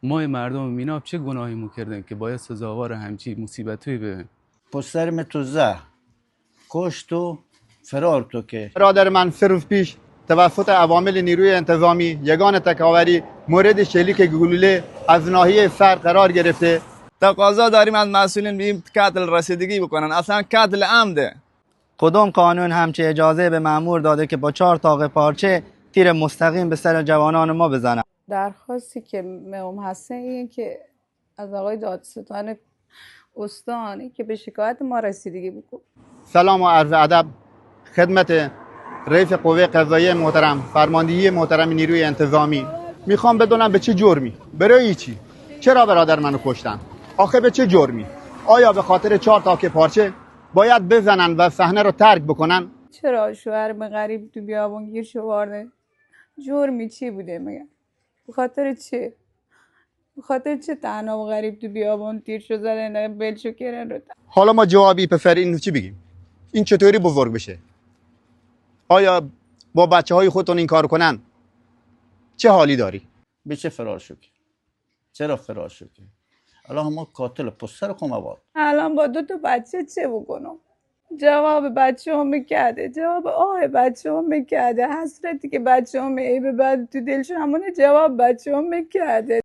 ما مردم میناب چه گناهی مو کردیم که باید سزاوار همچی مصیبتی ببینیم؟ پسر تو زه کشت و فرار تو که برادر من 3 روز پیش توسط عوامل نیروی انتظامی یگان تکاوری مورد شلیک گلوله از ناحیه سر قرار گرفته. تقاضا داریم از مسئولین به این قتل رسیدگی بکنن. اصلا قتل عمده. کدوم قانون همچه اجازه به مأمور داده که با 4 تاق پارچه تیر مستقیم به سر جوانان ما بزنن؟ درخواستی که مهم هسته اینه که از آقای دادستان استانی که به شکایت ما رسیدگی بکن. سلام و عرض ادب خدمت رئیس قوه قضاییه محترم، فرماندهی محترم نیروی انتظامی. میخوام بدونم به چه جرمی، برای چی، چرا برادر منو کشتن؟ آخه به چه جرمی؟ آیا به خاطر 4 تاک پارچه باید بزنن و صحنه رو ترک بکنن؟ چرا شوهر به غریب تو بیابون گیر شوارده؟ جرمی چی بوده مگه؟ به خاطر چه؟ به خاطر چه تنها و غریب تو بیابون تیر شو زدن بلشو کردن رو حالا ما جوابی پسر اینو چی بگیم؟ این چطوری بزرگ بشه؟ آیا با بچه های خودتون این کار کنن چه حالی داری؟ به چه فرار شو که چرا فرار شو که الان ما قاتل پسر خموار الان با 2 تا بچه چه بکنم؟ جواب بچه هم میکرده، جواب بچه هم میکرده، حسرتی که بچه هم ای به بعد تو دلشون همونه جواب بچه هم میکرده.